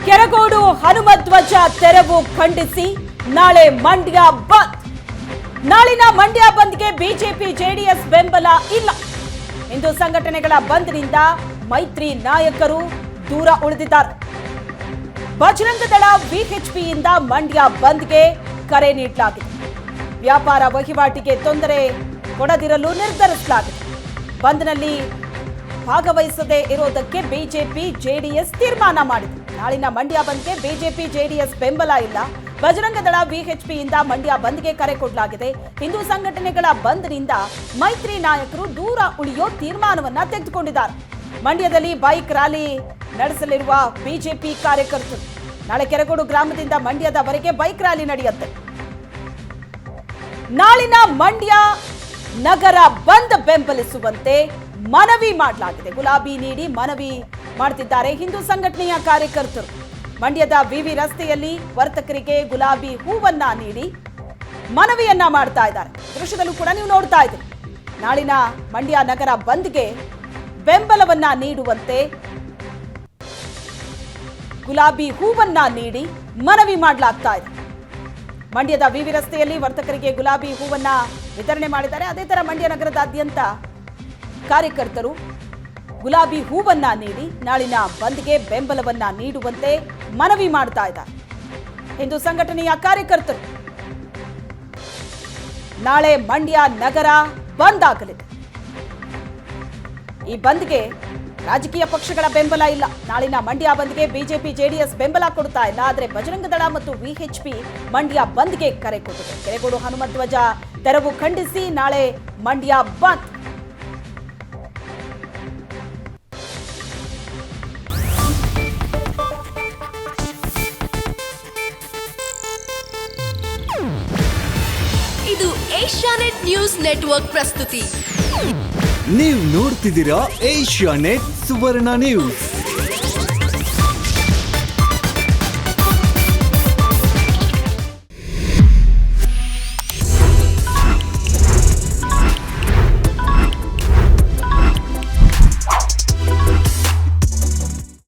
ಕೆರಗೋಡು ಹನುಮಧ್ವಜ ತೆರವು ಖಂಡಿಸಿ ನಾಳೆ ಮಂಡ್ಯ ಬಂದ್. ನಾಳಿನ ಮಂಡ್ಯ ಬಂದ್ಗೆ ಬಿಜೆಪಿ ಜೆಡಿಎಸ್ ಬೆಂಬಲ ಇಲ್ಲ. ಹಿಂದೂ ಸಂಘಟನೆಗಳ ಬಂದ್ನಿಂದ ಮೈತ್ರಿ ನಾಯಕರು ದೂರ ಉಳಿದಿದ್ದಾರೆ. ಬಜರಂಗ ದಳ ವಿಎಚ್ಪಿಯಿಂದ ಮಂಡ್ಯ ಬಂದ್ಗೆ ಕರೆ ನೀಡಲಾಗಿದೆ. ವ್ಯಾಪಾರ ವಹಿವಾಟಿಗೆ ತೊಂದರೆ ಕೊಡದಿರಲು ನಿರ್ಧರಿಸಲಾಗಿದೆ. ಬಂದ್ನಲ್ಲಿ ಭಾಗವಹಿಸದೇ ಇರೋದಕ್ಕೆ ಬಿಜೆಪಿ ಜೆಡಿಎಸ್ ತೀರ್ಮಾನ ಮಾಡಿದೆ. ನಾಳಿನ ಮಂಡ್ಯ ಬಂದ್ಗೆ ಬಿಜೆಪಿ ಜೆಡಿಎಸ್ ಬೆಂಬಲ ಇಲ್ಲ. ಬಜರಂಗ ದಳ ವಿಎಚ್ಪಿಯಿಂದ ಮಂಡ್ಯ ಬಂದ್ಗೆ ಕರೆ ಕೊಡಲಾಗಿದೆ. ಹಿಂದೂ ಸಂಘಟನೆಗಳ ಬಂದ್ನಿಂದ ಮೈತ್ರಿ ನಾಯಕರು ದೂರ ಉಳಿಯೋ ತೀರ್ಮಾನವನ್ನ ತೆಗೆದುಕೊಂಡಿದ್ದಾರೆ. ಮಂಡ್ಯದಲ್ಲಿ ಬೈಕ್ ರ್ಯಾಲಿ ನಡೆಸಲಿರುವ ಬಿಜೆಪಿ ಕಾರ್ಯಕರ್ತರು ನಾಳೆ ಕೆರಗೋಡು ಗ್ರಾಮದಿಂದ ಮಂಡ್ಯದವರೆಗೆ ಬೈಕ್ ರ್ಯಾಲಿ ನಡೆಯುತ್ತೆ. ನಾಳಿನ ಮಂಡ್ಯ ನಗರ ಬಂದ್ ಬೆಂಬಲಿಸುವಂತೆ ಮನವಿ ಮಾಡಲಾಗಿದೆ. ಗುಲಾಬಿ ನೀಡಿ ಮನವಿ ಮಾಡುತ್ತಿದ್ದಾರೆ ಹಿಂದೂ ಸಂಘಟನೆಯ ಕಾರ್ಯಕರ್ತರು. ಮಂಡ್ಯದ ವಿವಿ ರಸ್ತೆಯಲ್ಲಿ ವರ್ತಕರಿಗೆ ಗುಲಾಬಿ ಹೂವನ್ನ ನೀಡಿ ಮನವಿಯನ್ನ ಮಾಡ್ತಾ ಇದ್ದಾರೆ. ದೃಶ್ಯದಲ್ಲೂ ಕೂಡ ನೀವು ನೋಡ್ತಾ ಇದ್ದೀರಿ. ನಾಳಿನ ಮಂಡ್ಯ ನಗರ ಬಂದ್ಗೆ ಬೆಂಬಲವನ್ನ ನೀಡುವಂತೆ ಗುಲಾಬಿ ಹೂವನ್ನ ನೀಡಿ ಮನವಿ ಮಾಡಲಾಗ್ತಾ ಇದೆ. ಮಂಡ್ಯದ ವಿವಿ ರಸ್ತೆಯಲ್ಲಿ ವರ್ತಕರಿಗೆ ಗುಲಾಬಿ ಹೂವನ್ನ ವಿತರಣೆ ಮಾಡಿದ್ದಾರೆ. ಅದೇ ತರ ಮಂಡ್ಯ ನಗರದಾದ್ಯಂತ ಕಾರ್ಯಕರ್ತರು ಗುಲಾಬಿ ಹೂವನ್ನ ನೀಡಿ ನಾಳಿನ ಬಂದ್ಗೆ ಬೆಂಬಲವನ್ನ ನೀಡುವಂತೆ ಮನವಿ ಮಾಡ್ತಾ ಇದ್ದಾರೆ. ಹಿಂದೂ ಸಂಘಟನೆಯ ಕಾರ್ಯಕರ್ತರು ನಾಳೆ ಮಂಡ್ಯ ನಗರ ಬಂದ್ ಆಗಲಿದೆ. ಈ ಬಂದ್ಗೆ ರಾಜಕೀಯ ಪಕ್ಷಗಳ ಬೆಂಬಲ ಇಲ್ಲ. ನಾಳಿನ ಮಂಡ್ಯ ಬಂದ್ಗೆ ಬಿಜೆಪಿ ಜೆಡಿಎಸ್ ಬೆಂಬಲ ಕೊಡ್ತಾ ಇಲ್ಲ. ಆದರೆ ಬಜರಂಗ ದಳ ಮತ್ತು ವಿಎಚ್ಪಿ ಮಂಡ್ಯ ಬಂದ್ಗೆ ಕರೆ ಕೊಟ್ಟಿದೆ. ಕೆರಗೋಡು ಹನುಮಧ್ವಜ ತೆರವು ಖಂಡಿಸಿ ನಾಳೆ ಮಂಡ್ಯ ಬಂದ್. ಇದು ಏಷ್ಯಾನೆಟ್ ನ್ಯೂಸ್ ನೆಟ್ವರ್ಕ್ ಪ್ರಸ್ತುತಿ. ನೀವು ನೋಡ್ತಿದ್ದೀರಾ ಏಷ್ಯಾನೆಟ್ ಸುವರ್ಣ ನ್ಯೂಸ್.